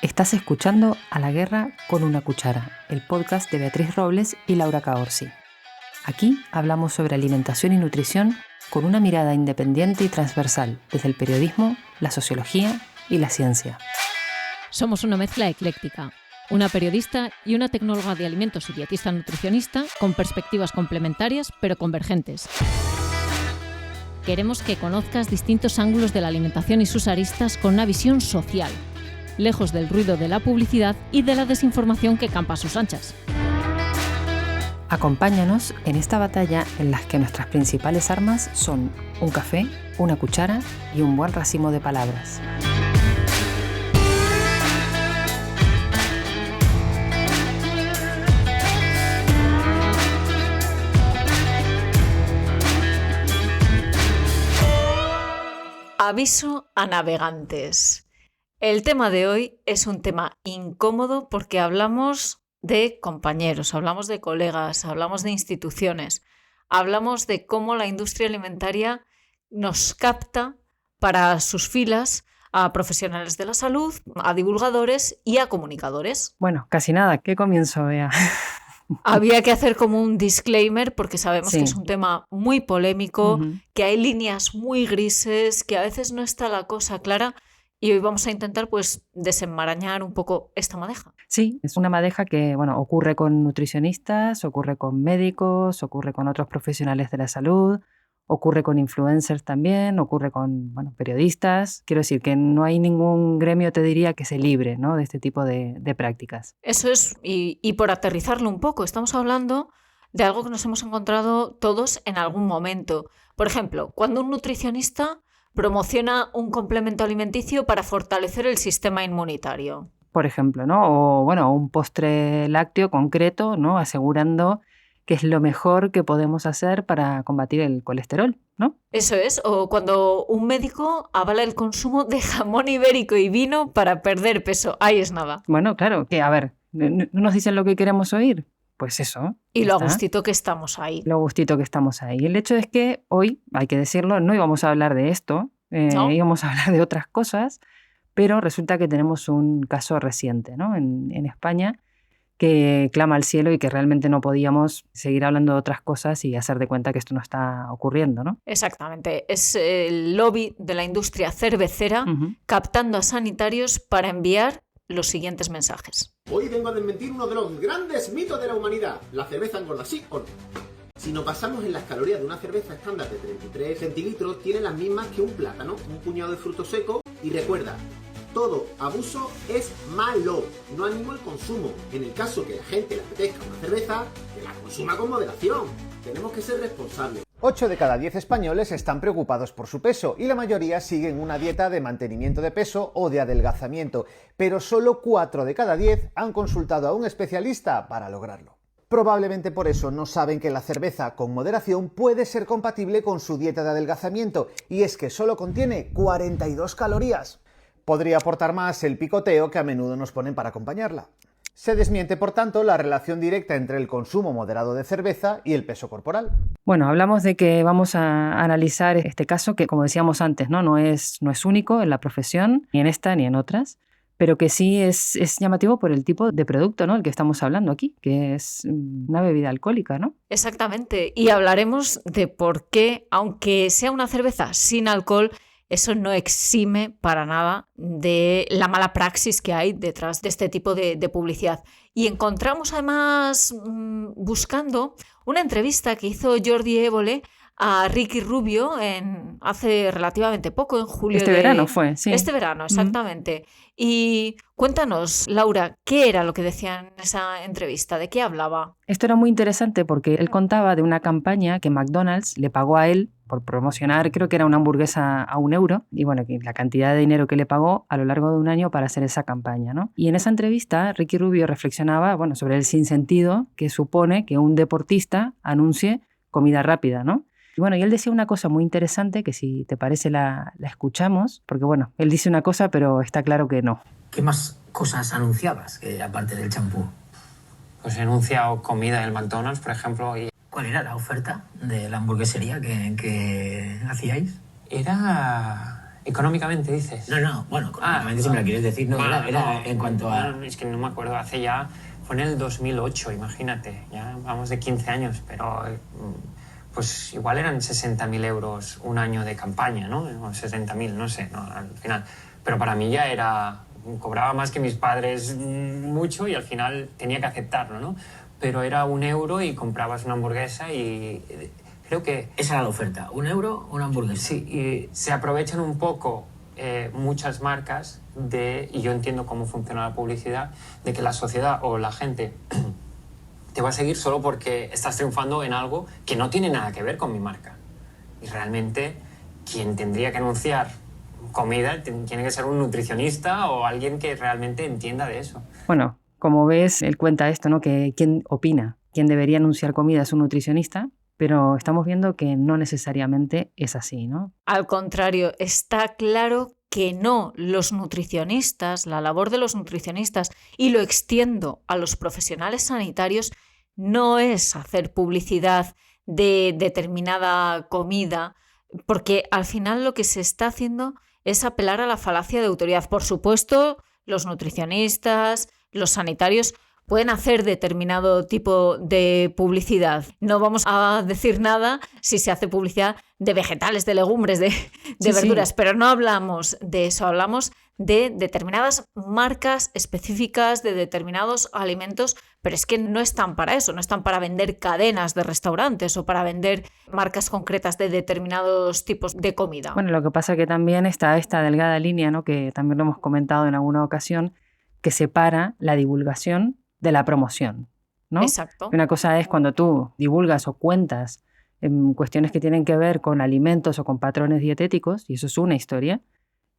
Estás escuchando A la Guerra con una Cuchara, el podcast de Beatriz Robles y Laura Caorsi. Aquí hablamos sobre alimentación y nutrición con una mirada independiente y transversal desde el periodismo, la sociología y la ciencia. Somos una mezcla ecléctica, una periodista y una tecnóloga de alimentos y dietista nutricionista con perspectivas complementarias pero convergentes. Queremos que conozcas distintos ángulos de la alimentación y sus aristas con una visión social, lejos del ruido de la publicidad y de la desinformación que campa a sus anchas. Acompáñanos en esta batalla en la que nuestras principales armas son un café, una cuchara y un buen racimo de palabras. Aviso a navegantes. El tema de hoy es un tema incómodo porque hablamos de compañeros, hablamos de colegas, hablamos de instituciones, hablamos de cómo la industria alimentaria nos capta para sus filas a profesionales de la salud, a divulgadores y a comunicadores. Bueno, casi nada. ¿Qué comienzo, Bea? Había que hacer como un disclaimer porque sabemos que es un tema muy polémico, que hay líneas muy grises, que a veces no está la cosa clara. Y hoy vamos a intentar pues desenmarañar un poco esta madeja. Sí, es una madeja que ocurre con nutricionistas, ocurre con médicos, ocurre con otros profesionales de la salud, ocurre con influencers también, ocurre con periodistas. Quiero decir que no hay ningún gremio, te diría, que se libre, ¿no?, de este tipo de prácticas. Eso es, y por aterrizarlo un poco, estamos hablando de algo que nos hemos encontrado todos en algún momento. Por ejemplo, cuando un nutricionista promociona un complemento alimenticio para fortalecer el sistema inmunitario. Por ejemplo, ¿no? O un postre lácteo concreto, ¿no?, asegurando que es lo mejor que podemos hacer para combatir el colesterol, ¿no? Eso es, o cuando un médico avala el consumo de jamón ibérico y vino para perder peso. Ahí es nada. Bueno, claro, que a ver, ¿no nos dicen lo que queremos oír? Pues eso. Y lo a gustito que estamos ahí. Lo gustito que estamos ahí. El hecho es que hoy, hay que decirlo, no íbamos a hablar de esto, ¿No? íbamos a hablar de otras cosas, pero resulta que tenemos un caso reciente, ¿no?, en España, que clama al cielo y que realmente no podíamos seguir hablando de otras cosas y hacer de cuenta que esto no está ocurriendo, ¿no? Exactamente. Es el lobby de la industria cervecera captando a sanitarios para enviar los siguientes mensajes. Hoy vengo a desmentir uno de los grandes mitos de la humanidad. ¿La cerveza engorda, sí o no? Si nos basamos en las calorías de una cerveza estándar de 33 centilitros, tiene las mismas que un plátano, un puñado de fruto seco. Y recuerda, todo abuso es malo. No animo el consumo. En el caso que la gente le apetezca una cerveza, que la consuma con moderación. Tenemos que ser responsables. 8 de cada 10 españoles están preocupados por su peso y la mayoría siguen una dieta de mantenimiento de peso o de adelgazamiento, pero solo 4 de cada 10 han consultado a un especialista para lograrlo. Probablemente por eso no saben que la cerveza con moderación puede ser compatible con su dieta de adelgazamiento, y es que solo contiene 42 calorías. Podría aportar más el picoteo que a menudo nos ponen para acompañarla. Se desmiente, por tanto, la relación directa entre el consumo moderado de cerveza y el peso corporal. Bueno, hablamos de que vamos a analizar este caso que, como decíamos antes, no es único en la profesión, ni en esta ni en otras, pero que sí es llamativo por el tipo de producto, ¿no?, el que estamos hablando aquí, que es una bebida alcohólica, ¿no? Exactamente. Y hablaremos de por qué, aunque sea una cerveza sin alcohol, eso no exime para nada de la mala praxis que hay detrás de este tipo de publicidad. Y encontramos además, buscando, una entrevista que hizo Jordi Évole a Ricky Rubio hace relativamente poco, en julio. Este verano fue, sí. Este verano, exactamente. Y cuéntanos, Laura, ¿qué era lo que decía en esa entrevista? ¿De qué hablaba? Esto era muy interesante porque él contaba de una campaña que McDonald's le pagó a él por promocionar, creo que era una hamburguesa a €1, y que la cantidad de dinero que le pagó a lo largo de un año para hacer esa campaña, ¿no? Y en esa entrevista, Ricky Rubio reflexionaba, sobre el sinsentido que supone que un deportista anuncie comida rápida, ¿no? Y él decía una cosa muy interesante que, si te parece, la escuchamos, porque él dice una cosa, pero está claro que no. ¿Qué más cosas anunciabas, aparte del champú? Pues he anunciado comida del McDonald's, por ejemplo. ¿Cuál era la oferta de la hamburguesería que hacíais? Era Económicamente, dices. No, bueno, económicamente si me la quieres decir, no, Bueno, era en cuanto a... No, es que no me acuerdo, fue en el 2008, imagínate, ya vamos de 15 años, pero pues igual eran 60.000 euros un año de campaña, ¿no? O 70.000, no sé, no, al final. Pero para mí ya cobraba más que mis padres mucho y al final tenía que aceptarlo, ¿no? Pero era 1 euro y comprabas una hamburguesa y creo que... Esa era la oferta, 1 euro, una hamburguesa. Sí, y se aprovechan un poco muchas marcas y yo entiendo cómo funciona la publicidad, de que la sociedad o la gente te va a seguir solo porque estás triunfando en algo que no tiene nada que ver con mi marca. Y realmente quien tendría que anunciar comida tiene que ser un nutricionista o alguien que realmente entienda de eso. Bueno, como ves, él cuenta esto, ¿no? Que quién opina, quién debería anunciar comida es un nutricionista, pero estamos viendo que no necesariamente es así, ¿no? Al contrario, está claro que no, los nutricionistas, la labor de los nutricionistas, y lo extiendo a los profesionales sanitarios, no es hacer publicidad de determinada comida, porque al final lo que se está haciendo es apelar a la falacia de autoridad. Por supuesto, los nutricionistas, los sanitarios pueden hacer determinado tipo de publicidad. No vamos a decir nada si se hace publicidad de vegetales, de legumbres, de verduras, sí. Pero no hablamos de eso, hablamos de determinadas marcas específicas, de determinados alimentos, pero es que no están para eso, no están para vender cadenas de restaurantes o para vender marcas concretas de determinados tipos de comida. Bueno, lo que pasa es que también está esta delgada línea, ¿no? Que también lo hemos comentado en alguna ocasión, que separa la divulgación de la promoción, ¿no? Exacto. Una cosa es cuando tú divulgas o cuentas cuestiones que tienen que ver con alimentos o con patrones dietéticos, y eso es una historia.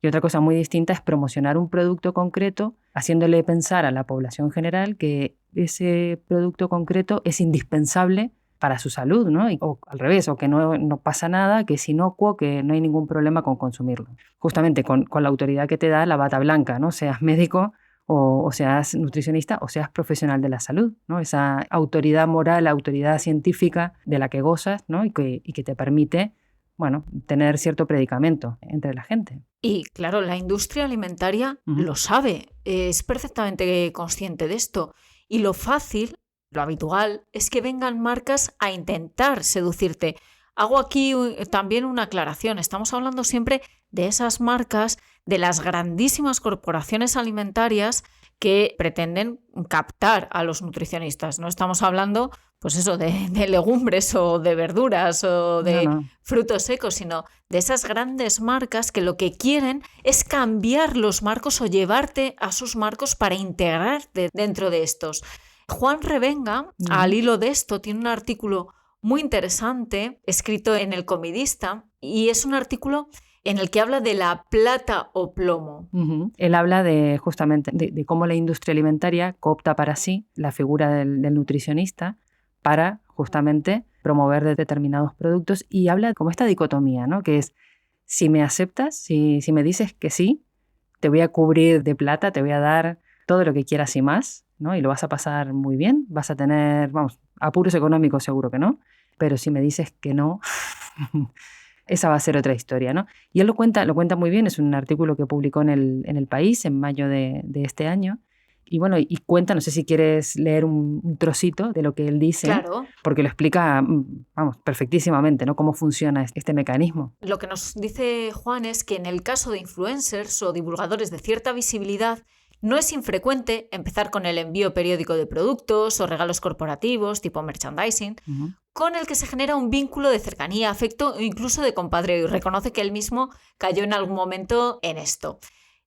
Y otra cosa muy distinta es promocionar un producto concreto, haciéndole pensar a la población general que ese producto concreto es indispensable para su salud, ¿no? O al revés, o que no pasa nada, que es inocuo, que no hay ningún problema con consumirlo. Justamente con la autoridad que te da la bata blanca, ¿no? Seas médico o seas nutricionista o seas profesional de la salud, ¿no? Esa autoridad moral, autoridad científica de la que gozas, ¿no? y que te permite, bueno, tener cierto predicamento entre la gente. Y claro, la industria alimentaria lo sabe, es perfectamente consciente de esto. Y lo fácil, lo habitual, es que vengan marcas a intentar seducirte. Hago aquí también una aclaración. Estamos hablando siempre de esas marcas, de las grandísimas corporaciones alimentarias que pretenden captar a los nutricionistas. No estamos hablando, pues eso, de legumbres o de verduras o de frutos secos, sino de esas grandes marcas que lo que quieren es cambiar los marcos o llevarte a sus marcos para integrarte dentro de estos. Juan Revenga, al hilo de esto, tiene un artículo muy interesante escrito en El Comidista y es un artículo en el que habla de la plata o plomo. Él habla justamente de cómo la industria alimentaria coopta para sí la figura del nutricionista para justamente promover determinados productos y habla como esta dicotomía, ¿no? Que es, si me aceptas, si me dices que sí, te voy a cubrir de plata, te voy a dar todo lo que quieras y más, ¿no? Y lo vas a pasar muy bien, vas a tener, apuros económicos seguro que no, pero si me dices que no, esa va a ser otra historia, ¿no? Y él lo cuenta muy bien, es un artículo que publicó en el País en mayo de este año. Y bueno, y cuenta, no sé si quieres leer un trocito de lo que él dice, claro, porque lo explica, perfectísimamente, ¿no? Cómo funciona este mecanismo. Lo que nos dice Juan es que en el caso de influencers o divulgadores de cierta visibilidad, no es infrecuente empezar con el envío periódico de productos o regalos corporativos, tipo merchandising, con el que se genera un vínculo de cercanía, afecto o incluso de compadreo, y reconoce que él mismo cayó en algún momento en esto.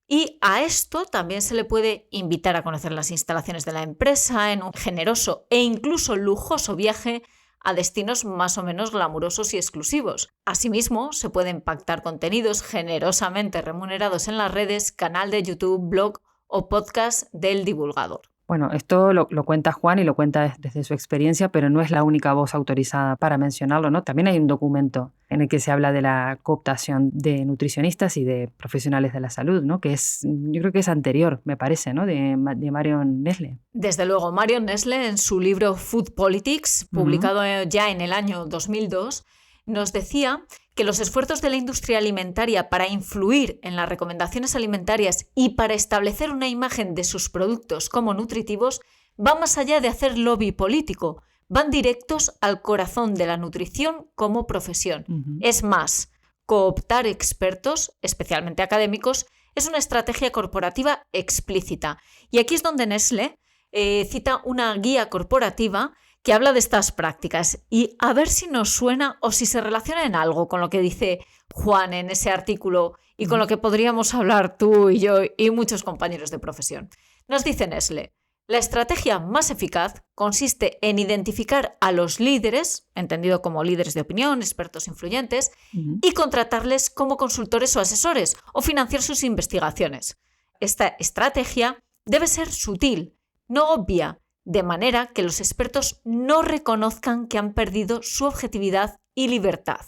Y a esto también se le puede invitar a conocer las instalaciones de la empresa en un generoso e incluso lujoso viaje a destinos más o menos glamurosos y exclusivos. Asimismo, se pueden pactar contenidos generosamente remunerados en las redes, canal de YouTube, blog o podcast del divulgador. Bueno, esto lo cuenta Juan y lo cuenta desde su experiencia, pero no es la única voz autorizada para mencionarlo, ¿no? También hay un documento en el que se habla de la cooptación de nutricionistas y de profesionales de la salud, ¿no? Que yo creo que es anterior, me parece, ¿no? De Marion Nestle. Desde luego, Marion Nestle, en su libro Food Politics, publicado ya en el año 2002, nos decía que los esfuerzos de la industria alimentaria para influir en las recomendaciones alimentarias y para establecer una imagen de sus productos como nutritivos van más allá de hacer lobby político, van directos al corazón de la nutrición como profesión. Es más, cooptar expertos, especialmente académicos, es una estrategia corporativa explícita. Y aquí es donde Nestlé cita una guía corporativa que habla de estas prácticas y a ver si nos suena o si se relaciona en algo con lo que dice Juan en ese artículo y con lo que podríamos hablar tú y yo y muchos compañeros de profesión. Nos dice Nestlé: la estrategia más eficaz consiste en identificar a los líderes, entendido como líderes de opinión, expertos influyentes, y contratarles como consultores o asesores o financiar sus investigaciones. Esta estrategia debe ser sutil, no obvia, de manera que los expertos no reconozcan que han perdido su objetividad y libertad.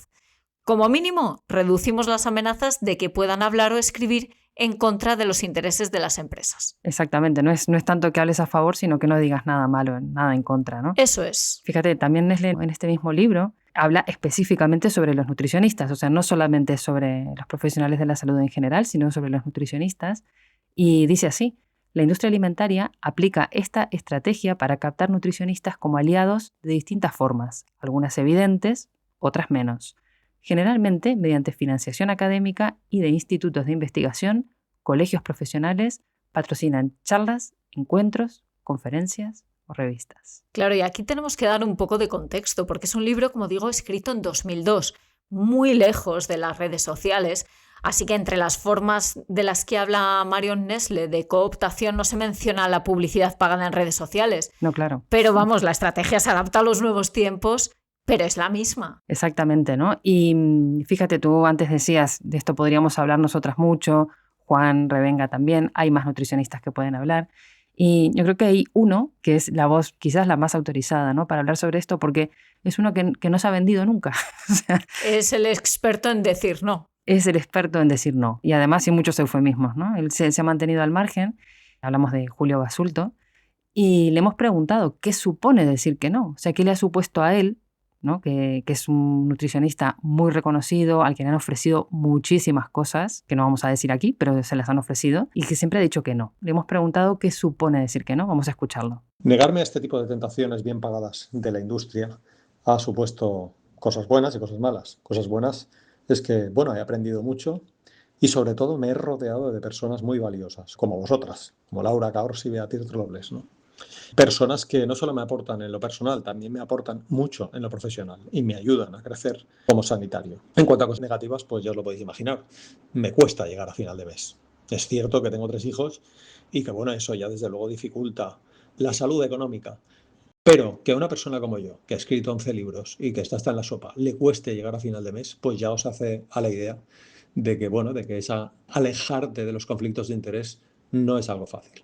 Como mínimo, reducimos las amenazas de que puedan hablar o escribir en contra de los intereses de las empresas. Exactamente, no es tanto que hables a favor, sino que no digas nada malo, nada en contra, ¿no? Eso es. Fíjate, también Nestlé en este mismo libro habla específicamente sobre los nutricionistas, o sea, no solamente sobre los profesionales de la salud en general, sino sobre los nutricionistas, y dice así: la industria alimentaria aplica esta estrategia para captar nutricionistas como aliados de distintas formas, algunas evidentes, otras menos. Generalmente mediante financiación académica y de institutos de investigación, colegios profesionales patrocinan charlas, encuentros, conferencias o revistas. Claro, y aquí tenemos que dar un poco de contexto, porque es un libro, como digo, escrito en 2002, muy lejos de las redes sociales. Así que entre las formas de las que habla Marion Nestlé de cooptación no se menciona la publicidad pagada en redes sociales. No, claro. Pero vamos, la estrategia se adapta a los nuevos tiempos, pero es la misma. Exactamente, ¿no? Y fíjate, tú antes decías, de esto podríamos hablar nosotras mucho, Juan, Revenga también, hay más nutricionistas que pueden hablar. Y yo creo que hay uno que es la voz quizás la más autorizada, ¿no?, para hablar sobre esto, porque es uno que no se ha vendido nunca. O sea, es el experto en decir no. Es el experto en decir no. Y además sin muchos eufemismos, ¿no? Él se ha mantenido al margen. Hablamos de Julio Basulto. Y le hemos preguntado qué supone decir que no. O sea, qué le ha supuesto a él, ¿no?, que es un nutricionista muy reconocido, al que le han ofrecido muchísimas cosas, que no vamos a decir aquí, pero se las han ofrecido, y que siempre ha dicho que no. Le hemos preguntado qué supone decir que no. Vamos a escucharlo. Negarme a este tipo de tentaciones bien pagadas de la industria ha supuesto cosas buenas y cosas malas. Cosas buenas es que, bueno, he aprendido mucho y sobre todo me he rodeado de personas muy valiosas, como vosotras, como Laura Caors y Beatriz Robles, ¿no? Personas que no solo me aportan en lo personal, también me aportan mucho en lo profesional y me ayudan a crecer como sanitario. En cuanto a cosas negativas, pues ya os lo podéis imaginar, me cuesta llegar a final de mes. Es cierto que tengo 3 hijos y que, bueno, eso ya desde luego dificulta la salud económica. Pero que a una persona como yo, que ha escrito 11 libros y que está hasta en la sopa, le cueste llegar a final de mes, pues ya os hace a la idea de que, bueno, de que esa alejarte de los conflictos de interés no es algo fácil.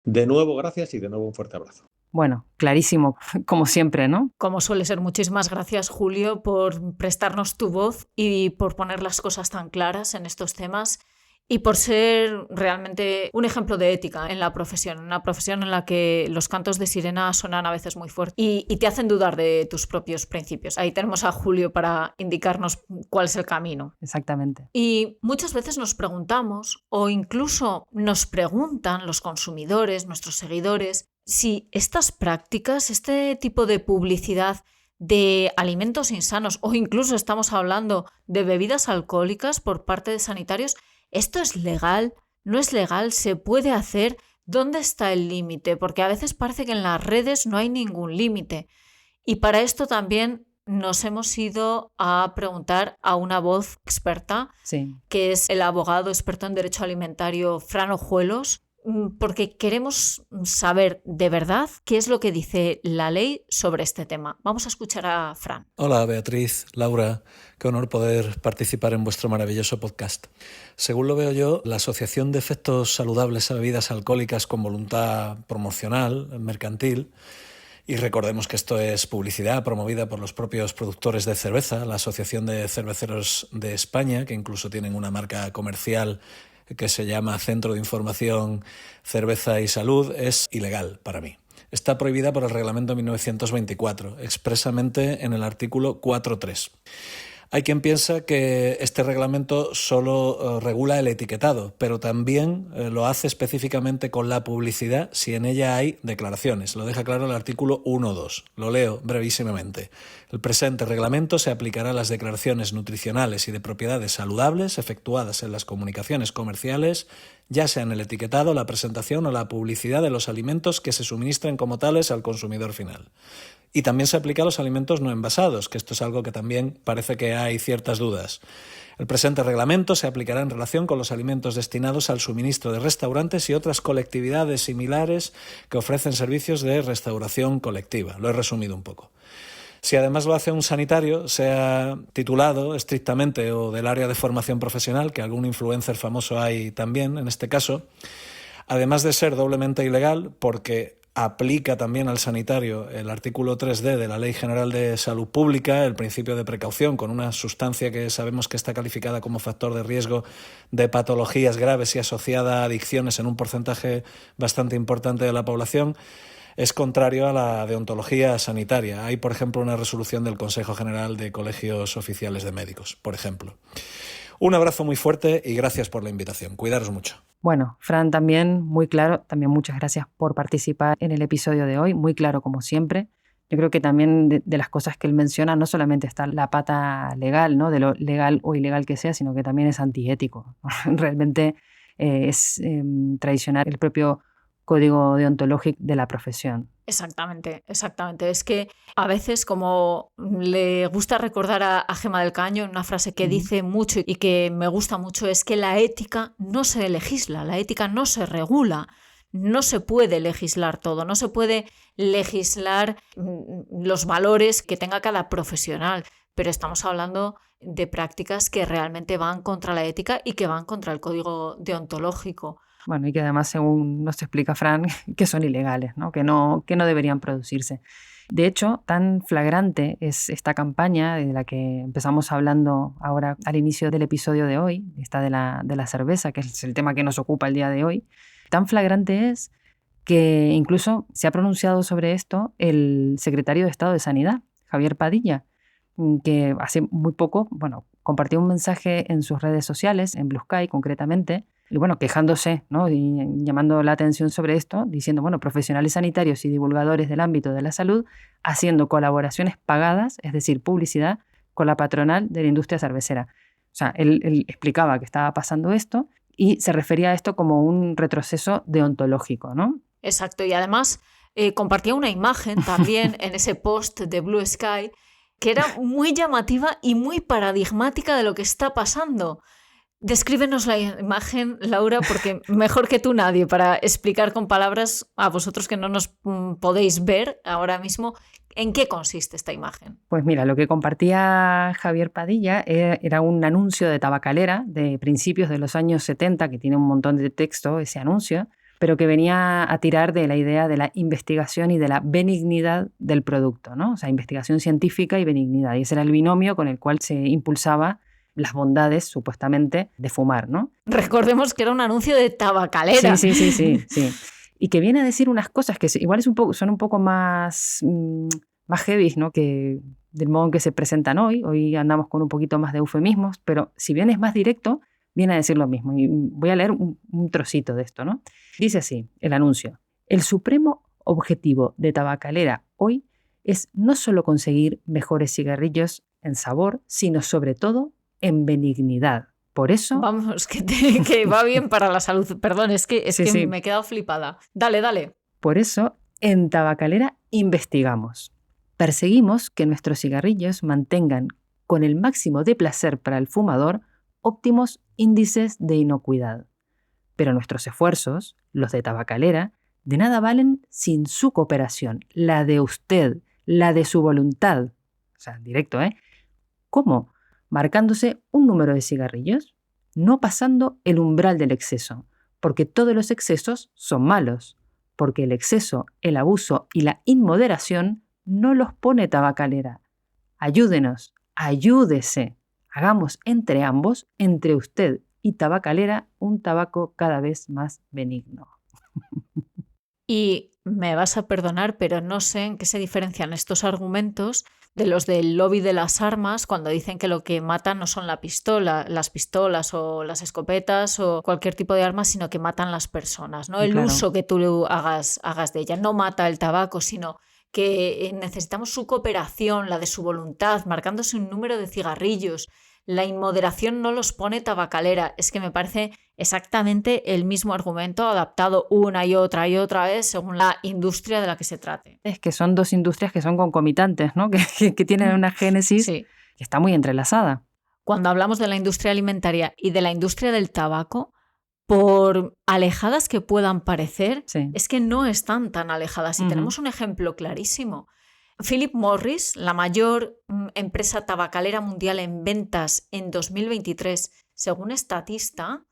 De nuevo, gracias y de nuevo un fuerte abrazo. Bueno, clarísimo, como siempre, ¿no? Como suele ser, muchísimas gracias, Julio, por prestarnos tu voz y por poner las cosas tan claras en estos temas y por ser realmente un ejemplo de ética en la profesión, una profesión en la que los cantos de sirena suenan a veces muy fuerte y te hacen dudar de tus propios principios. Ahí tenemos a Julio para indicarnos cuál es el camino. Exactamente. Y muchas veces nos preguntamos, o incluso nos preguntan los consumidores, nuestros seguidores, si estas prácticas, este tipo de publicidad de alimentos insanos o incluso estamos hablando de bebidas alcohólicas por parte de sanitarios, ¿esto es legal? ¿No es legal? ¿Se puede hacer? ¿Dónde está el límite? Porque a veces parece que en las redes no hay ningún límite. Y para esto también nos hemos ido a preguntar a una voz experta, sí, que es el abogado experto en derecho alimentario Fran Ojuelos, porque queremos saber de verdad qué es lo que dice la ley sobre este tema. Vamos a escuchar a Fran. Hola Beatriz, Laura, qué honor poder participar en vuestro maravilloso podcast. Según lo veo yo, la Asociación de Efectos Saludables a Bebidas Alcohólicas con voluntad promocional, mercantil, y recordemos que esto es publicidad promovida por los propios productores de cerveza, la Asociación de Cerveceros de España, que incluso tienen una marca comercial que se llama Centro de Información Cerveza y Salud, es ilegal para mí. Está prohibida por el Reglamento 1924, expresamente en el artículo 4.3. Hay quien piensa que este reglamento solo regula el etiquetado, pero también lo hace específicamente con la publicidad si en ella hay declaraciones. Lo deja claro el artículo 1.2. Lo leo brevísimamente. El presente reglamento se aplicará a las declaraciones nutricionales y de propiedades saludables efectuadas en las comunicaciones comerciales, ya sea en el etiquetado, la presentación o la publicidad de los alimentos que se suministren como tales al consumidor final. Y también se aplica a los alimentos no envasados, que esto es algo que también parece que hay ciertas dudas. El presente reglamento se aplicará en relación con los alimentos destinados al suministro de restaurantes y otras colectividades similares que ofrecen servicios de restauración colectiva. Lo he resumido un poco. Si además lo hace un sanitario, sea titulado estrictamente o del área de formación profesional, que algún influencer famoso hay también en este caso, además de ser doblemente ilegal porque aplica también al sanitario el artículo 3D de la Ley General de Salud Pública, el principio de precaución con una sustancia que sabemos que está calificada como factor de riesgo de patologías graves y asociada a adicciones en un porcentaje bastante importante de la población, es contrario a la deontología sanitaria. Hay, por ejemplo, una resolución del Consejo General de Colegios Oficiales de Médicos, por ejemplo. Un abrazo muy fuerte y gracias por la invitación. Cuidaros mucho. Bueno, Fran, también muy claro, también muchas gracias por participar en el episodio de hoy, muy claro como siempre. Yo creo que también de las cosas que él menciona no solamente está la pata legal, ¿no? De lo legal o ilegal que sea, sino que también es antiético. Realmente es traicionar el propio código deontológico de la profesión. Exactamente, exactamente. Es que a veces, como le gusta recordar a Gemma del Caño, una frase que dice mucho y que me gusta mucho, es que la ética no se legisla, la ética no se regula. No se puede legislar todo, no se puede legislar los valores que tenga cada profesional, pero estamos hablando de prácticas que realmente van contra la ética y que van contra el código deontológico. Bueno, y que además, según nos explica Fran, que son ilegales, ¿no? Que no deberían producirse. De hecho, tan flagrante es esta campaña de la que empezamos hablando ahora al inicio del episodio de hoy, esta de la cerveza, que es el tema que nos ocupa el día de hoy. Tan flagrante es que incluso se ha pronunciado sobre esto el secretario de Estado de Sanidad, Javier Padilla, que hace muy poco, compartió un mensaje en sus redes sociales, en Blue Sky concretamente, y quejándose, ¿no? Y llamando la atención sobre esto, diciendo, profesionales sanitarios y divulgadores del ámbito de la salud haciendo colaboraciones pagadas, es decir, publicidad, con la patronal de la industria cervecera. O sea, él explicaba que estaba pasando esto y se refería a esto como un retroceso deontológico, ¿no? Exacto, y además compartía una imagen también en ese post de Blue Sky que era muy llamativa y muy paradigmática de lo que está pasando. Descríbenos la imagen, Laura, porque mejor que tú nadie para explicar con palabras a vosotros que no nos podéis ver ahora mismo en qué consiste esta imagen. Pues mira, lo que compartía Javier Padilla era un anuncio de tabacalera de principios de los años 70, que tiene un montón de texto ese anuncio, pero que venía a tirar de la idea de la investigación y de la benignidad del producto, ¿no? O sea, investigación científica y benignidad. Y ese era el binomio con el cual se impulsaba las bondades, supuestamente, de fumar, ¿no? Recordemos que era un anuncio de tabacalera. Sí. Y que viene a decir unas cosas que igual son un poco más heavy, ¿no? Que del modo en que se presentan hoy. Hoy andamos con un poquito más de eufemismos, pero si bien es más directo, viene a decir lo mismo. Y voy a leer un trocito de esto, ¿no? Dice así, el anuncio. El supremo objetivo de tabacalera hoy es no solo conseguir mejores cigarrillos en sabor, sino sobre todo en benignidad. Por eso... Vamos, que va bien para la salud. Perdón, es que sí. Me he quedado flipada. Dale. Por eso, en Tabacalera investigamos. Perseguimos que nuestros cigarrillos mantengan, con el máximo de placer para el fumador, óptimos índices de inocuidad. Pero nuestros esfuerzos, los de Tabacalera, de nada valen sin su cooperación, la de usted, la de su voluntad. O sea, directo, ¿eh? ¿Cómo? Marcándose un número de cigarrillos, no pasando el umbral del exceso, porque todos los excesos son malos, porque el exceso, el abuso y la inmoderación no los pone Tabacalera. Ayúdenos, ayúdese. Hagamos entre ambos, entre usted y Tabacalera, un tabaco cada vez más benigno. Y me vas a perdonar, pero no sé en qué se diferencian estos argumentos de los del lobby de las armas cuando dicen que lo que matan no son las pistolas o las escopetas o cualquier tipo de armas, sino que matan las personas, ¿no? El Claro. uso que tú hagas de ella. No mata el tabaco, sino que necesitamos su cooperación, la de su voluntad, marcándose un número de cigarrillos. La inmoderación no los pone tabacalera. Es que me parece exactamente el mismo argumento adaptado una y otra vez según la industria de la que se trate. Es que son dos industrias que son concomitantes, ¿no? Que tienen una génesis Sí. que está muy entrelazada. Cuando hablamos de la industria alimentaria y de la industria del tabaco, por alejadas que puedan parecer, Sí. es que no están tan alejadas. Y Ujú. tenemos un ejemplo clarísimo. Philip Morris, la mayor empresa tabacalera mundial en ventas en 2023, según Statista,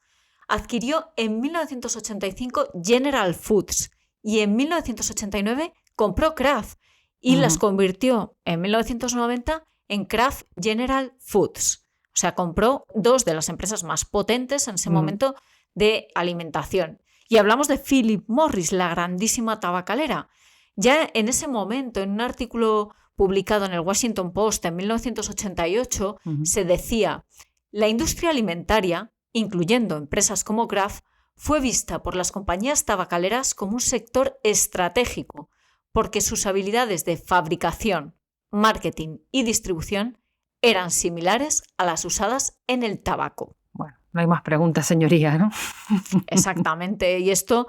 adquirió en 1985 General Foods y en 1989 compró Kraft y las convirtió en 1990 en Kraft General Foods. O sea, compró dos de las empresas más potentes en ese momento de alimentación. Y hablamos de Philip Morris, la grandísima tabacalera. Ya en ese momento, en un artículo publicado en el Washington Post en 1988, se decía: la industria alimentaria, incluyendo empresas como Kraft, fue vista por las compañías tabacaleras como un sector estratégico, porque sus habilidades de fabricación, marketing y distribución eran similares a las usadas en el tabaco. Bueno, no hay más preguntas, señoría, ¿no? Exactamente. Y esto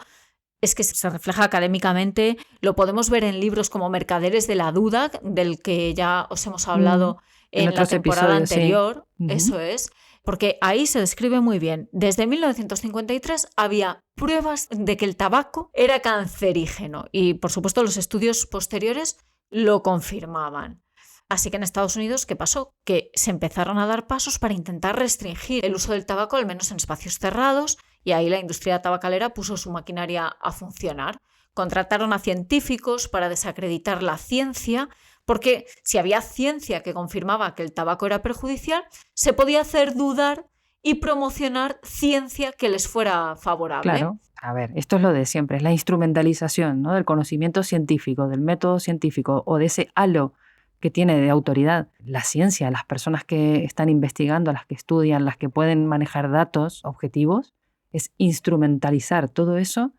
es que se refleja académicamente, lo podemos ver en libros como Mercaderes de la Duda, del que ya os hemos hablado en la temporada anterior, sí. Eso es, porque ahí se describe muy bien. Desde 1953 había pruebas de que el tabaco era cancerígeno y, por supuesto, los estudios posteriores lo confirmaban. Así que en Estados Unidos, ¿qué pasó? Que se empezaron a dar pasos para intentar restringir el uso del tabaco, al menos en espacios cerrados, y ahí la industria tabacalera puso su maquinaria a funcionar. Contrataron a científicos para desacreditar la ciencia, porque si había ciencia que confirmaba que el tabaco era perjudicial, se podía hacer dudar y promocionar ciencia que les fuera favorable. Claro. A ver, esto es lo de siempre, es la instrumentalización, ¿no?, del conocimiento científico, del método científico o de ese halo que tiene de autoridad la ciencia, las personas que están investigando, las que estudian, las que pueden manejar datos objetivos, es instrumentalizar todo eso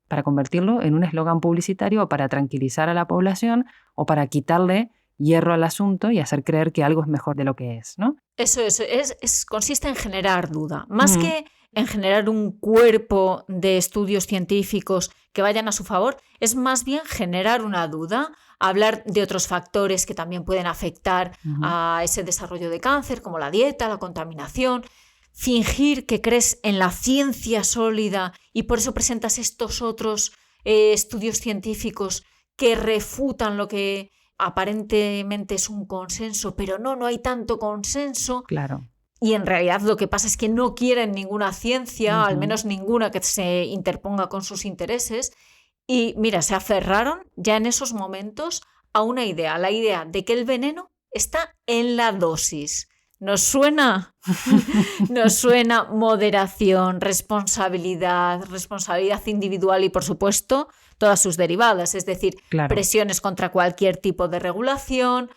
para convertirlo en un eslogan publicitario o para tranquilizar a la población o para quitarle hierro al asunto y hacer creer que algo es mejor de lo que es, ¿no? Eso consiste en generar duda, más que en generar un cuerpo de estudios científicos que vayan a su favor, es más bien generar una duda, hablar de otros factores que también pueden afectar a ese desarrollo de cáncer, como la dieta, la contaminación, fingir que crees en la ciencia sólida y por eso presentas estos otros estudios científicos que refutan lo que aparentemente es un consenso, pero no hay tanto consenso. Claro. Y en realidad lo que pasa es que no quieren ninguna ciencia, al menos ninguna que se interponga con sus intereses. Y mira, se aferraron ya en esos momentos a una idea, la idea de que el veneno está en la dosis. ¿Nos suena? Nos suena moderación, responsabilidad individual y, por supuesto, todas sus derivadas, es decir, presiones contra cualquier tipo de regulación.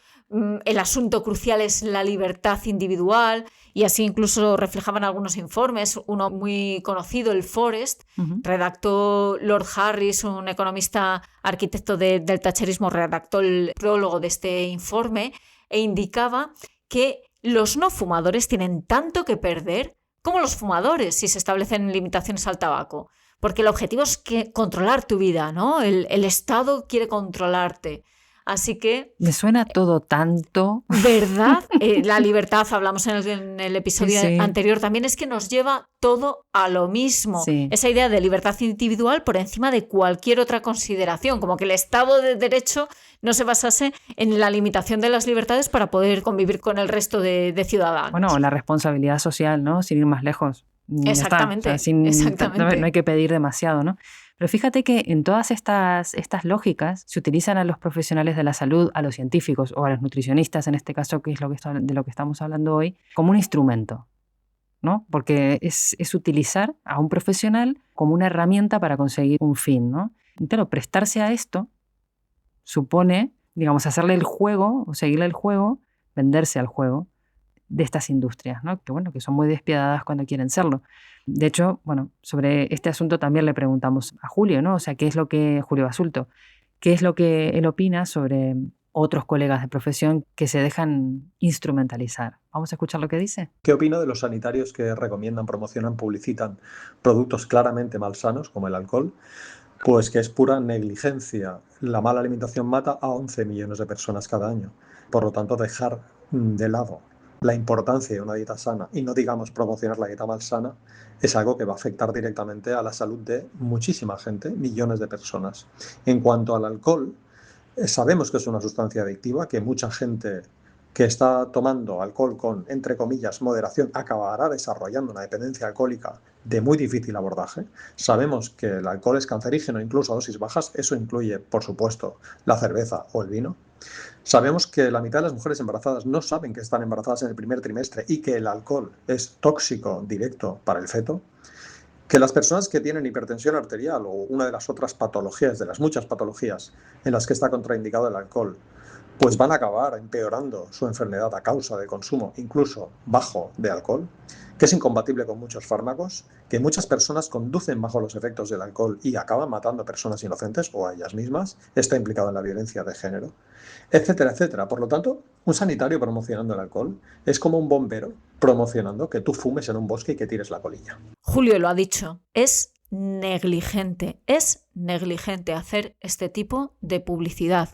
El asunto crucial es la libertad individual y así incluso reflejaban algunos informes. Uno muy conocido, el Forest, redactó Lord Harris, un economista arquitecto del thatcherismo, redactó el prólogo de este informe e indicaba que los no fumadores tienen tanto que perder como los fumadores si se establecen limitaciones al tabaco, porque el objetivo es controlar tu vida, ¿no? El Estado quiere controlarte. Así que... Me suena todo tanto. ¿Verdad? La libertad, hablamos en el episodio anterior, también es que nos lleva todo a lo mismo. Sí. Esa idea de libertad individual por encima de cualquier otra consideración, como que el Estado de Derecho no se basase en la limitación de las libertades para poder convivir con el resto de ciudadanos. Bueno, la responsabilidad social, ¿no? Sin ir más lejos. Exactamente. O sea, no hay que pedir demasiado, ¿no? Pero fíjate que en todas estas lógicas se utilizan a los profesionales de la salud, a los científicos o a los nutricionistas, en este caso, que es de lo que estamos hablando hoy, como un instrumento, ¿no? Porque es utilizar a un profesional como una herramienta para conseguir un fin, ¿no? Claro, prestarse a esto supone, digamos, hacerle el juego o seguirle el juego, venderse al juego de estas industrias, ¿no? Que son muy despiadadas cuando quieren serlo. De hecho, sobre este asunto también le preguntamos a Julio, ¿no? O sea, Julio Basulto, ¿qué es lo que él opina sobre otros colegas de profesión que se dejan instrumentalizar? Vamos a escuchar lo que dice. ¿Qué opina de los sanitarios que recomiendan, promocionan, publicitan productos claramente malsanos, como el alcohol? Pues que es pura negligencia. La mala alimentación mata a 11 millones de personas cada año. Por lo tanto, dejar de lado la importancia de una dieta sana y no digamos promocionar la dieta malsana es algo que va a afectar directamente a la salud de muchísima gente, millones de personas. En cuanto al alcohol, sabemos que es una sustancia adictiva, que mucha gente que está tomando alcohol con, entre comillas, moderación, acabará desarrollando una dependencia alcohólica de muy difícil abordaje. Sabemos que el alcohol es cancerígeno incluso a dosis bajas, eso incluye, por supuesto, la cerveza o el vino. Sabemos que la mitad de las mujeres embarazadas no saben que están embarazadas en el primer trimestre y que el alcohol es tóxico directo para el feto. Que las personas que tienen hipertensión arterial o una de las otras patologías, de las muchas patologías en las que está contraindicado el alcohol, pues van a acabar empeorando su enfermedad a causa del consumo incluso bajo de alcohol, que es incompatible con muchos fármacos, que muchas personas conducen bajo los efectos del alcohol y acaban matando a personas inocentes o a ellas mismas, está implicado en la violencia de género, etcétera, etcétera. Por lo tanto, un sanitario promocionando el alcohol es como un bombero promocionando que tú fumes en un bosque y que tires la colilla. Julio lo ha dicho, es negligente hacer este tipo de publicidad.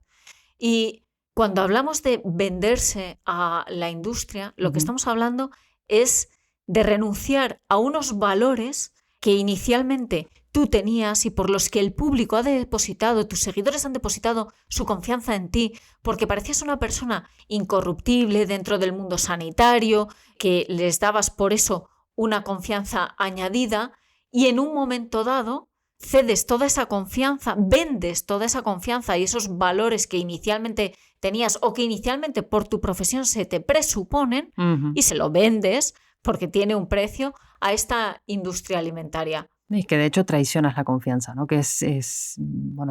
Y cuando hablamos de venderse a la industria, lo que estamos hablando es de renunciar a unos valores que inicialmente tú tenías y por los que el público ha depositado, tus seguidores han depositado su confianza en ti, porque parecías una persona incorruptible dentro del mundo sanitario, que les dabas por eso una confianza añadida, y en un momento dado cedes toda esa confianza, vendes toda esa confianza y esos valores que inicialmente tenías o que inicialmente por tu profesión se te presuponen y se lo vendes porque tiene un precio a esta industria alimentaria. Es que de hecho traicionas la confianza, ¿no? Que es el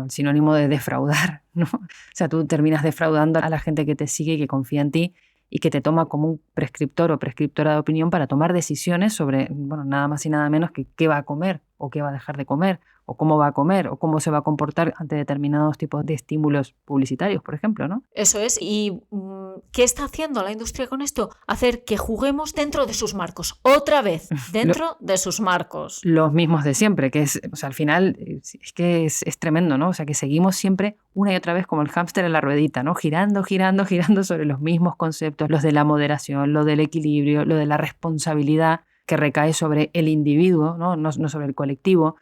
sinónimo de defraudar, ¿no? O sea, tú terminas defraudando a la gente que te sigue y que confía en ti y que te toma como un prescriptor o prescriptora de opinión para tomar decisiones sobre, nada más y nada menos que qué va a comer o qué va a dejar de comer o cómo va a comer o cómo se va a comportar ante determinados tipos de estímulos publicitarios, por ejemplo, ¿no? Eso es. ¿Y qué está haciendo la industria con esto? Hacer que juguemos dentro de sus marcos. Otra vez, dentro de sus marcos. Los mismos de siempre, que es, al final es que es tremendo, ¿no? O sea, que seguimos siempre una y otra vez como el hámster en la ruedita, ¿no? Girando sobre los mismos conceptos, los de la moderación, lo del equilibrio, lo de la responsabilidad que recae sobre el individuo, no sobre el colectivo,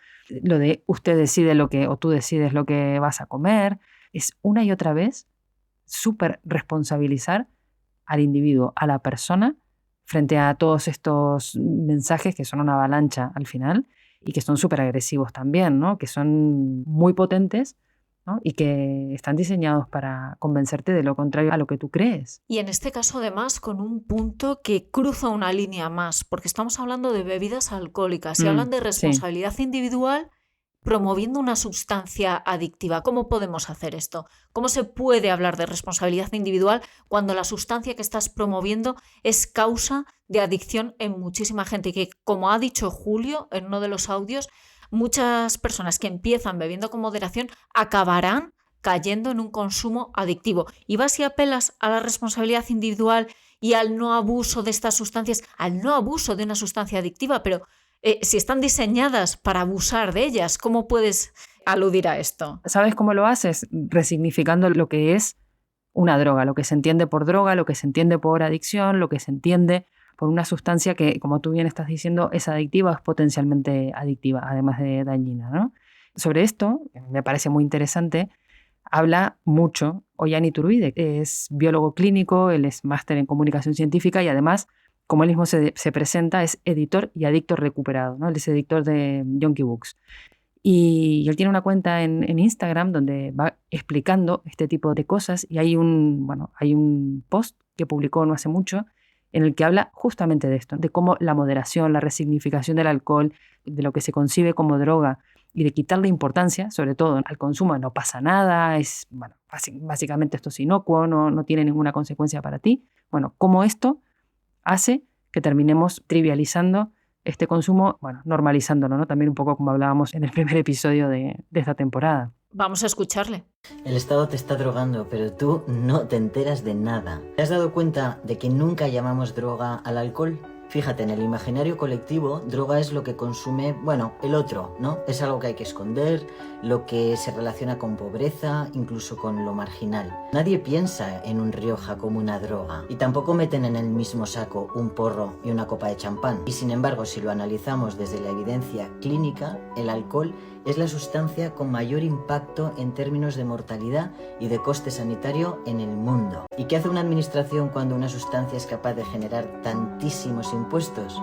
lo de usted decide o tú decides lo que vas a comer. Es una y otra vez súper responsabilizar al individuo, a la persona, frente a todos estos mensajes que son una avalancha al final y que son súper agresivos también, ¿no? Que son muy potentes, ¿no? Y que están diseñados para convencerte de lo contrario a lo que tú crees. Y en este caso, además, con un punto que cruza una línea más, porque estamos hablando de bebidas alcohólicas y hablan de responsabilidad individual promoviendo una sustancia adictiva. ¿Cómo podemos hacer esto? ¿Cómo se puede hablar de responsabilidad individual cuando la sustancia que estás promoviendo es causa de adicción en muchísima gente? Y que, como ha dicho Julio en uno de los audios, muchas personas que empiezan bebiendo con moderación acabarán cayendo en un consumo adictivo. Y vas y apelas a la responsabilidad individual y al no abuso de estas sustancias, al no abuso de una sustancia adictiva, pero si están diseñadas para abusar de ellas, ¿cómo puedes aludir a esto? ¿Sabes cómo lo haces? Resignificando lo que es una droga, lo que se entiende por droga, lo que se entiende por adicción, lo que se entiende por una sustancia que, como tú bien estás diciendo, es adictiva, es potencialmente adictiva, además de dañina, ¿no? Sobre esto, me parece muy interesante, habla mucho Ollán Iturbide, que es biólogo clínico, él es máster en comunicación científica y además, como él mismo se presenta, es editor y adicto recuperado, ¿no? Él es editor de Yonky Books. Y él tiene una cuenta en Instagram donde va explicando este tipo de cosas y hay un post que publicó no hace mucho en el que habla justamente de esto, de cómo la moderación, la resignificación del alcohol, de lo que se concibe como droga y de quitarle importancia, sobre todo al consumo, no pasa nada, es, bueno, básicamente esto es inocuo, no tiene ninguna consecuencia para ti. Bueno, cómo esto hace que terminemos trivializando este consumo, bueno, normalizándolo, ¿no? También un poco como hablábamos en el primer episodio de esta temporada. Vamos a escucharle. El Estado te está drogando, pero tú no te enteras de nada. ¿Te has dado cuenta de que nunca llamamos droga al alcohol? Fíjate, en el imaginario colectivo, droga es lo que consume, bueno, el otro, ¿no? Es algo que hay que esconder, lo que se relaciona con pobreza, incluso con lo marginal. Nadie piensa en un Rioja como una droga, y tampoco meten en el mismo saco un porro y una copa de champán. Y sin embargo, si lo analizamos desde la evidencia clínica, el alcohol es la sustancia con mayor impacto en términos de mortalidad y de coste sanitario en el mundo. ¿Y qué hace una administración cuando una sustancia es capaz de generar tantísimos impuestos?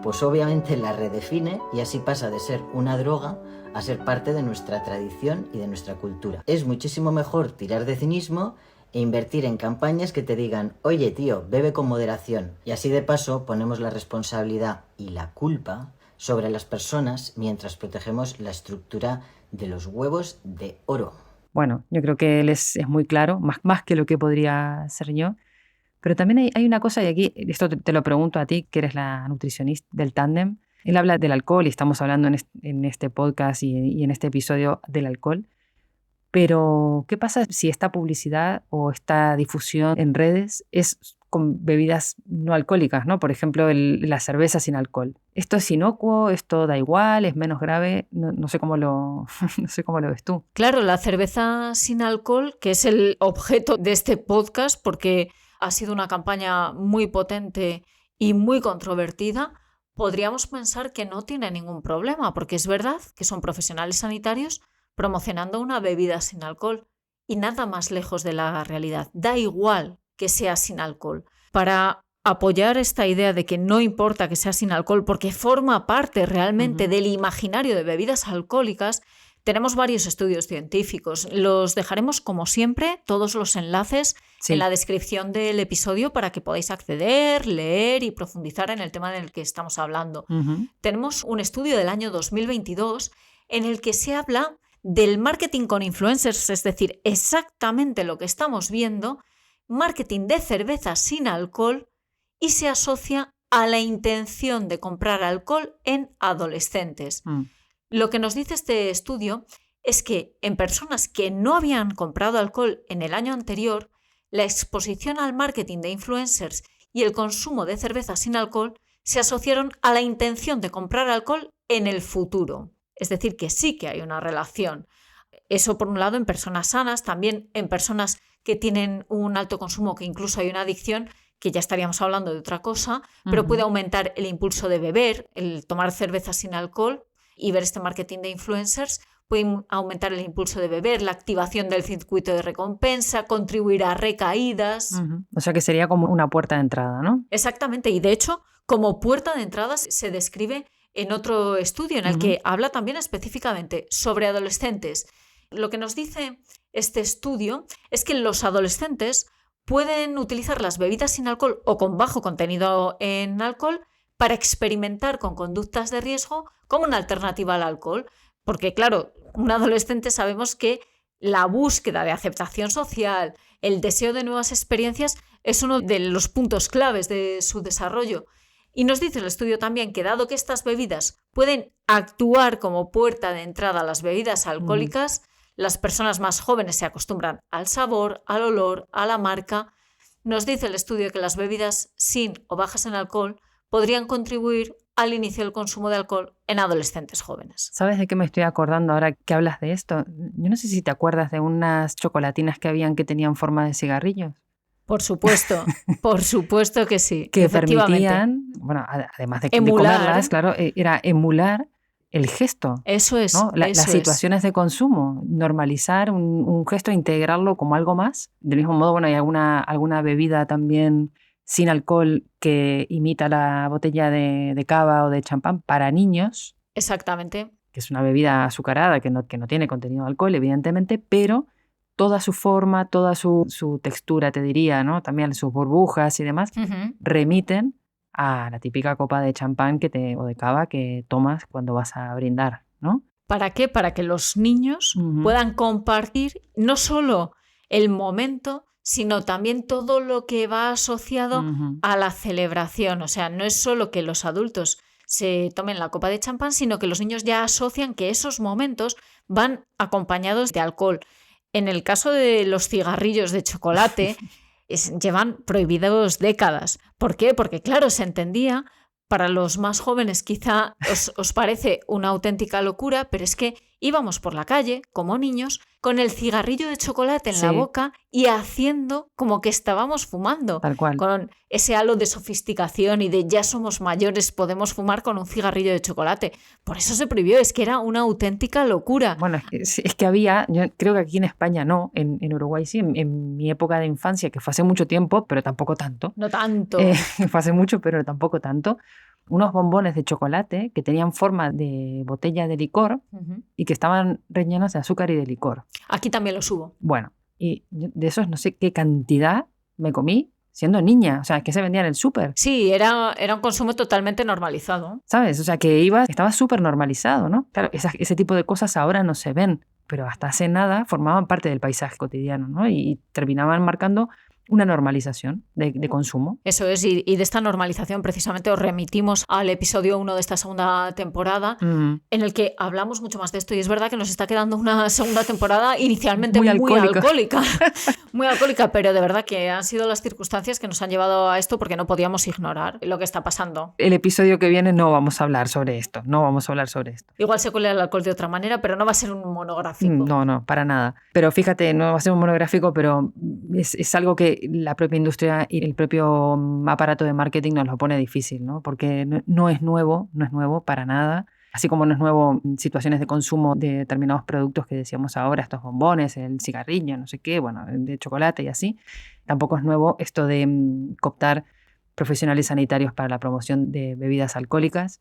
Pues obviamente la redefine y así pasa de ser una droga a ser parte de nuestra tradición y de nuestra cultura. Es muchísimo mejor tirar de cinismo e invertir en campañas que te digan: oye tío, bebe con moderación. Y así de paso ponemos la responsabilidad y la culpa sobre las personas mientras protegemos la estructura de los huevos de oro. Bueno, yo creo que él es muy claro, más que lo que podría ser yo. Pero también hay una cosa, y aquí esto te lo pregunto a ti, que eres la nutricionista del tándem. Él habla del alcohol y estamos hablando en este podcast y en este episodio del alcohol. Pero, ¿qué pasa si esta publicidad o esta difusión en redes es con bebidas no alcohólicas, ¿no? Por ejemplo, la cerveza sin alcohol. ¿Esto es inocuo? ¿Esto da igual? ¿Es menos grave? No sé cómo no sé cómo lo ves tú. Claro, la cerveza sin alcohol, que es el objeto de este podcast, porque ha sido una campaña muy potente y muy controvertida, podríamos pensar que no tiene ningún problema, porque es verdad que son profesionales sanitarios promocionando una bebida sin alcohol y nada más lejos de la realidad. Da igual que sea sin alcohol. Para apoyar esta idea de que no importa que sea sin alcohol porque forma parte realmente del imaginario de bebidas alcohólicas, tenemos varios estudios científicos. Los dejaremos, como siempre, todos los enlaces en la descripción del episodio para que podáis acceder, leer y profundizar en el tema del que estamos hablando. Tenemos un estudio del año 2022 en el que se habla del marketing con influencers, es decir, exactamente lo que estamos viendo, marketing de cerveza sin alcohol, y se asocia a la intención de comprar alcohol en adolescentes. Lo que nos dice este estudio es que en personas que no habían comprado alcohol en el año anterior, la exposición al marketing de influencers y el consumo de cerveza sin alcohol se asociaron a la intención de comprar alcohol en el futuro. Es decir, que sí que hay una relación. Eso por un lado en personas sanas, también en personas que tienen un alto consumo, que incluso hay una adicción, que ya estaríamos hablando de otra cosa, pero puede aumentar el impulso de beber, el tomar cerveza sin alcohol y ver este marketing de influencers, puede aumentar el impulso de beber, la activación del circuito de recompensa, contribuir a recaídas. O sea que sería como una puerta de entrada, ¿no? Exactamente, y de hecho, como puerta de entrada se describe en otro estudio en el que habla también específicamente sobre adolescentes. Lo que nos dice este estudio es que los adolescentes pueden utilizar las bebidas sin alcohol o con bajo contenido en alcohol para experimentar con conductas de riesgo como una alternativa al alcohol. Porque, claro, un adolescente sabemos que la búsqueda de aceptación social, el deseo de nuevas experiencias es uno de los puntos claves de su desarrollo. Y nos dice el estudio también que dado que estas bebidas pueden actuar como puerta de entrada a las bebidas alcohólicas, las personas más jóvenes se acostumbran al sabor, al olor, a la marca. Nos dice el estudio que las bebidas sin o bajas en alcohol podrían contribuir al inicio del consumo de alcohol en adolescentes jóvenes. ¿Sabes de qué me estoy acordando ahora que hablas de esto? Yo no sé si te acuerdas de unas chocolatinas que habían que tenían forma de cigarrillos. Por supuesto que sí. Que permitían, bueno, además de comerlas, claro, era emular el gesto. Eso es. ¿no? Las situaciones de consumo, normalizar un gesto, integrarlo como algo más. Del mismo modo, bueno, hay alguna bebida también sin alcohol que imita la botella de cava o de champán para niños. Exactamente. Que es una bebida azucarada que no tiene contenido de alcohol, evidentemente, pero toda su forma, toda su textura, te diría, ¿no? También sus burbujas y demás, remiten a la típica copa de champán o de cava que tomas cuando vas a brindar, ¿no? ¿Para qué? Para que los niños puedan compartir no solo el momento, sino también todo lo que va asociado a la celebración. O sea, no es solo que los adultos se tomen la copa de champán, sino que los niños ya asocian que esos momentos van acompañados de alcohol. En el caso de los cigarrillos de chocolate, llevan prohibidos décadas. ¿Por qué? Porque, claro, se entendía, para los más jóvenes quizá os parece una auténtica locura, pero es que íbamos por la calle, como niños, con el cigarrillo de chocolate en la boca y haciendo como que estábamos fumando. Tal cual. Con ese halo de sofisticación y de ya somos mayores, podemos fumar con un cigarrillo de chocolate. Por eso se prohibió, es que era una auténtica locura. Bueno, es que había, yo creo que aquí en España no, en Uruguay sí, en mi época de infancia, que fue hace mucho tiempo, pero tampoco tanto. No tanto. Fue hace mucho, pero tampoco tanto. Unos bombones de chocolate que tenían forma de botella de licor y que estaban rellenos de azúcar y de licor. Aquí también los hubo. Bueno, y de esos no sé qué cantidad me comí siendo niña. O sea, que se vendía en el súper. Sí, era un consumo totalmente normalizado. ¿Sabes? O sea, que estaba súper normalizado, ¿no? Claro, ese tipo de cosas ahora no se ven, pero hasta hace nada formaban parte del paisaje cotidiano, ¿no? Y terminaban marcando una normalización de consumo. Eso es, y de esta normalización precisamente os remitimos al episodio 1 de esta segunda temporada, en el que hablamos mucho más de esto, y es verdad que nos está quedando una segunda temporada inicialmente muy alcohólica. Muy alcohólica, pero de verdad que han sido las circunstancias que nos han llevado a esto, porque no podíamos ignorar lo que está pasando. El episodio que viene no vamos a hablar sobre esto, Igual se cuela el alcohol de otra manera, pero no va a ser un monográfico. No, para nada. Pero fíjate, no va a ser un monográfico, pero es algo que la propia industria y el propio aparato de marketing nos lo pone difícil, ¿no? Porque no es nuevo para nada. Así como no es nuevo situaciones de consumo de determinados productos que decíamos ahora, estos bombones, el cigarrillo, no sé qué, bueno, de chocolate y así. Tampoco es nuevo esto de cooptar profesionales sanitarios para la promoción de bebidas alcohólicas.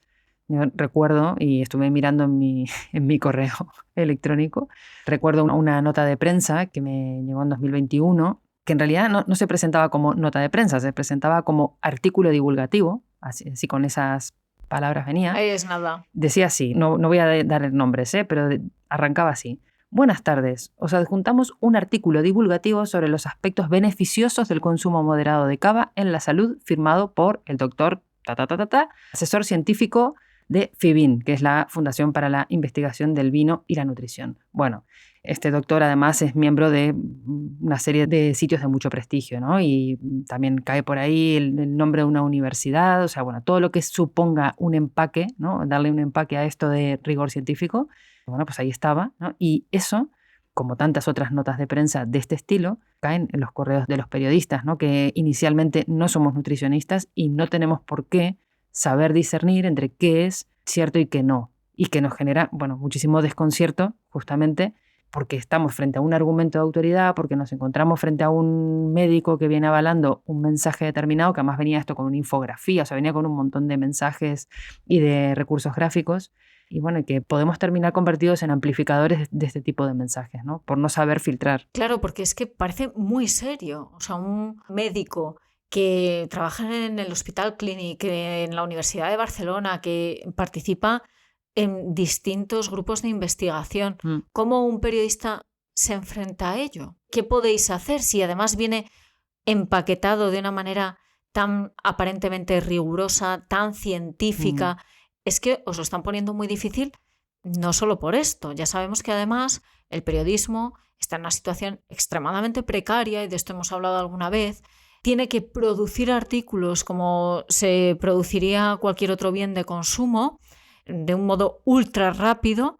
Yo recuerdo, y estuve mirando en mi correo electrónico, recuerdo una nota de prensa que me llegó en 2021, que en realidad no se presentaba como nota de prensa, se presentaba como artículo divulgativo, así con esas palabras venía. Ahí es nada. Decía así, no voy a dar nombres, pero arrancaba así. Buenas tardes, os adjuntamos un artículo divulgativo sobre los aspectos beneficiosos del consumo moderado de cava en la salud, firmado por el doctor asesor científico de FIBIN, que es la Fundación para la Investigación del Vino y la Nutrición. Bueno, este doctor además es miembro de una serie de sitios de mucho prestigio, ¿no? Y también cae por ahí el nombre de una universidad, o sea, bueno, todo lo que suponga un empaque, ¿no? Darle un empaque a esto de rigor científico, bueno, pues ahí estaba, ¿no? Y eso, como tantas otras notas de prensa de este estilo, caen en los correos de los periodistas, ¿no? Que inicialmente no somos nutricionistas y no tenemos por qué saber discernir entre qué es cierto y qué no, y que nos genera, bueno, muchísimo desconcierto, justamente porque estamos frente a un argumento de autoridad, porque nos encontramos frente a un médico que viene avalando un mensaje determinado, que además venía esto con una infografía, o sea, venía con un montón de mensajes y de recursos gráficos, y bueno, que podemos terminar convertidos en amplificadores de este tipo de mensajes, ¿no? Por no saber filtrar. Claro, porque es que parece muy serio, o sea, un médico que trabaja en el Hospital Clínic, en la Universidad de Barcelona, que participa en distintos grupos de investigación. ¿Cómo un periodista se enfrenta a ello? ¿Qué podéis hacer si además viene empaquetado de una manera tan aparentemente rigurosa, tan científica? Es que os lo están poniendo muy difícil, no solo por esto. Ya sabemos que además el periodismo está en una situación extremadamente precaria, y de esto hemos hablado alguna vez. Tiene que producir artículos como se produciría cualquier otro bien de consumo, de un modo ultra rápido,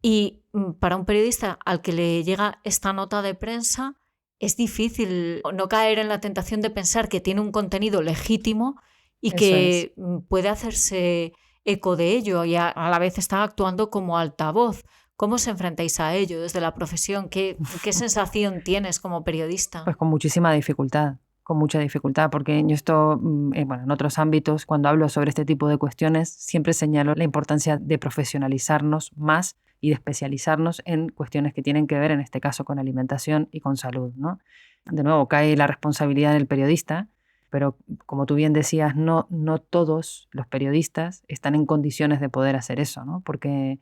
y para un periodista al que le llega esta nota de prensa es difícil no caer en la tentación de pensar que tiene un contenido legítimo y que puede hacerse eco de ello, y a la vez está actuando como altavoz. ¿Cómo os enfrentáis a ello desde la profesión? ¿Qué sensación tienes como periodista? Pues con muchísima dificultad. Con mucha dificultad, porque yo esto, bueno, en otros ámbitos, cuando hablo sobre este tipo de cuestiones, siempre señalo la importancia de profesionalizarnos más y de especializarnos en cuestiones que tienen que ver, en este caso, con alimentación y con salud, ¿no? De nuevo, cae la responsabilidad en el periodista, pero como tú bien decías, no todos los periodistas están en condiciones de poder hacer eso, ¿no? Porque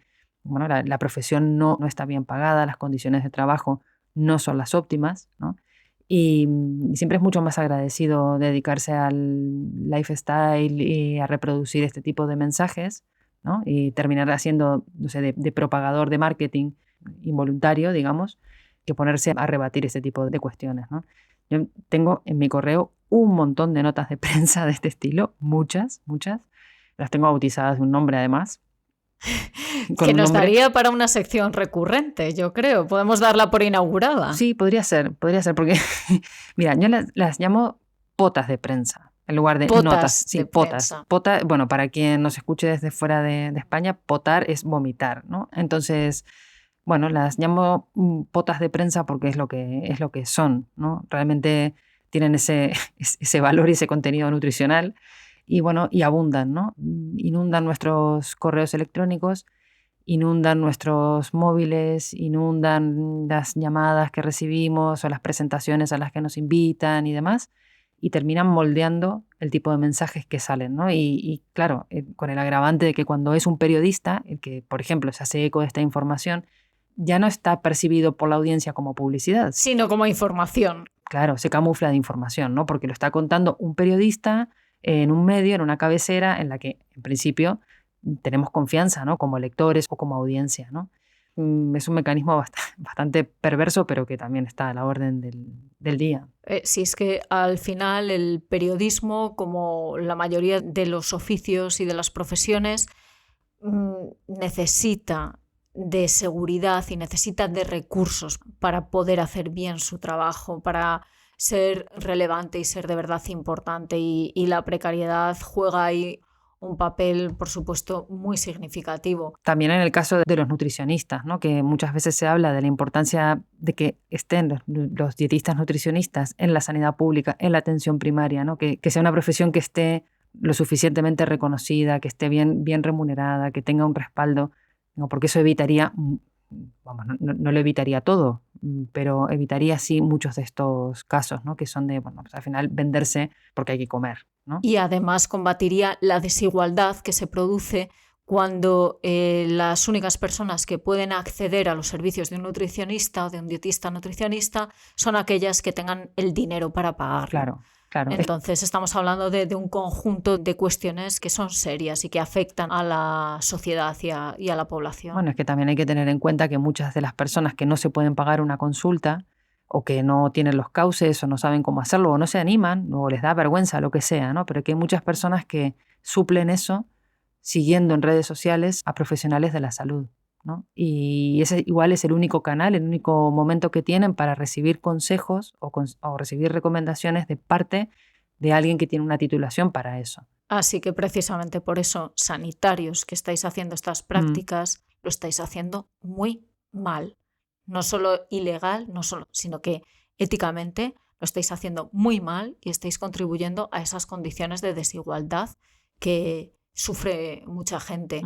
bueno, la profesión no está bien pagada, las condiciones de trabajo no son las óptimas, ¿no? Y siempre es mucho más agradecido dedicarse al lifestyle y a reproducir este tipo de mensajes, ¿no? Y terminar haciendo, no sé, de propagador de marketing involuntario, digamos, que ponerse a rebatir este tipo de cuestiones, ¿no? Yo tengo en mi correo un montón de notas de prensa de este estilo, muchas. Las tengo bautizadas de un nombre además. Que nos daría para una sección recurrente, yo creo. Podemos darla por inaugurada. Sí, podría ser, porque, mira, yo las llamo potas de prensa, en lugar de Potas notas. Sí, de potas. prensa. Bueno, para quien nos escuche desde fuera de España, potar es vomitar, ¿no? Entonces, bueno, las llamo potas de prensa porque es lo que son, ¿no? Realmente tienen ese valor y ese contenido nutricional. Y bueno, y abundan, ¿no? Inundan nuestros correos electrónicos, inundan nuestros móviles, inundan las llamadas que recibimos o las presentaciones a las que nos invitan y demás, y terminan moldeando el tipo de mensajes que salen, ¿no? Y claro, con el agravante de que cuando es un periodista, el que, por ejemplo, se hace eco de esta información, ya no está percibido por la audiencia como publicidad. Sino como información. Claro, se camufla de información, ¿no? Porque lo está contando un periodista en un medio, en una cabecera, en la que, en principio, tenemos confianza, ¿no? Como lectores o como audiencia, ¿no? Es un mecanismo bastante perverso, pero que también está a la orden del día. Si es que al final el periodismo, como la mayoría de los oficios y de las profesiones, necesita de seguridad y necesita de recursos para poder hacer bien su trabajo, para ser relevante y ser de verdad importante, y la precariedad juega ahí un papel, por supuesto, muy significativo. También en el caso de los nutricionistas, ¿no? Que muchas veces se habla de la importancia de que estén los dietistas nutricionistas en la sanidad pública, en la atención primaria, ¿no? Que sea una profesión que esté lo suficientemente reconocida, que esté bien remunerada, que tenga un respaldo, ¿no? Porque eso evitaría, vamos, no lo evitaría todo, pero evitaría sí muchos de estos casos, ¿no? Que son de, bueno, pues al final venderse porque hay que comer, ¿no? Y además combatiría la desigualdad que se produce cuando las únicas personas que pueden acceder a los servicios de un nutricionista o de un dietista nutricionista son aquellas que tengan el dinero para pagarlo. Claro. Entonces estamos hablando de un conjunto de cuestiones que son serias y que afectan a la sociedad y a la población. Bueno, es que también hay que tener en cuenta que muchas de las personas que no se pueden pagar una consulta o que no tienen los cauces o no saben cómo hacerlo o no se animan o les da vergüenza, lo que sea, ¿no? Pero que hay muchas personas que suplen eso siguiendo en redes sociales a profesionales de la salud, ¿no? Y ese igual es el único canal, el único momento que tienen para recibir consejos o recibir recomendaciones de parte de alguien que tiene una titulación para eso. Así que precisamente por eso, sanitarios que estáis haciendo estas prácticas, lo estáis haciendo muy mal. No solo ilegal, sino que éticamente lo estáis haciendo muy mal y estáis contribuyendo a esas condiciones de desigualdad que sufre mucha gente.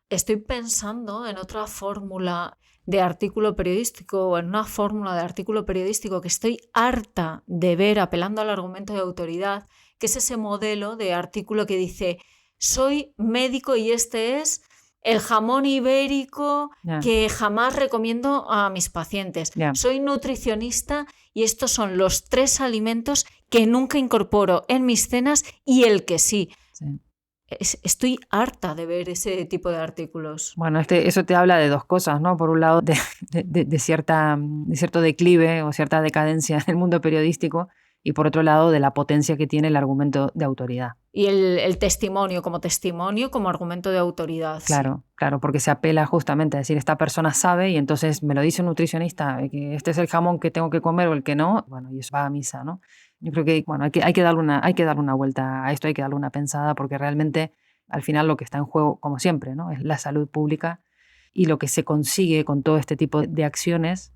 Estoy pensando en otra fórmula de artículo periodístico o en una fórmula de artículo periodístico que estoy harta de ver apelando al argumento de autoridad, que es ese modelo de artículo que dice: soy médico y este es el jamón ibérico que jamás recomiendo a mis pacientes. Soy nutricionista y estos son los 3 alimentos que nunca incorporo en mis cenas y el que sí. Estoy harta de ver ese tipo de artículos. Bueno, eso te habla de dos cosas, ¿no? Por un lado, de cierto declive o cierta decadencia en el mundo periodístico, y por otro lado, de la potencia que tiene el argumento de autoridad. Y el testimonio como argumento de autoridad. Claro, porque se apela justamente a decir, esta persona sabe y entonces me lo dice un nutricionista, que este es el jamón que tengo que comer o el que no, bueno, y eso va a misa, ¿no? Yo creo que, bueno, hay que darle una vuelta a esto, hay que darle una pensada, porque realmente al final lo que está en juego, como siempre, ¿no? Es la salud pública, y lo que se consigue con todo este tipo de acciones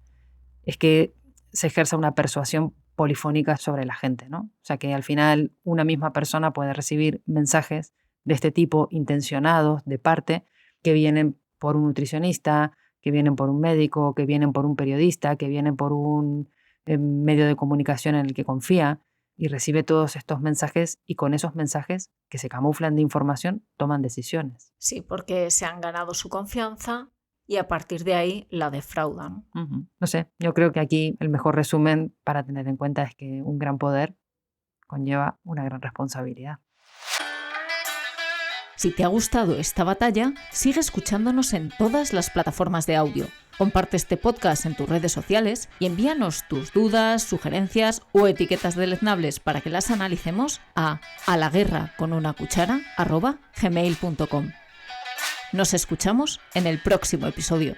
es que se ejerza una persuasión polifónica sobre la gente, ¿no? O sea, que al final una misma persona puede recibir mensajes de este tipo intencionados de parte, que vienen por un nutricionista, que vienen por un médico, que vienen por un periodista, que vienen por un medio de comunicación en el que confía, y recibe todos estos mensajes, y con esos mensajes que se camuflan de información toman decisiones. Sí, porque se han ganado su confianza y a partir de ahí la defraudan. No sé, yo creo que aquí el mejor resumen para tener en cuenta es que un gran poder conlleva una gran responsabilidad. Si te ha gustado esta batalla, sigue escuchándonos en todas las plataformas de audio. Comparte este podcast en tus redes sociales y envíanos tus dudas, sugerencias o etiquetas deleznables para que las analicemos a alaguerraconunacuchara@gmail.com. Nos escuchamos en el próximo episodio.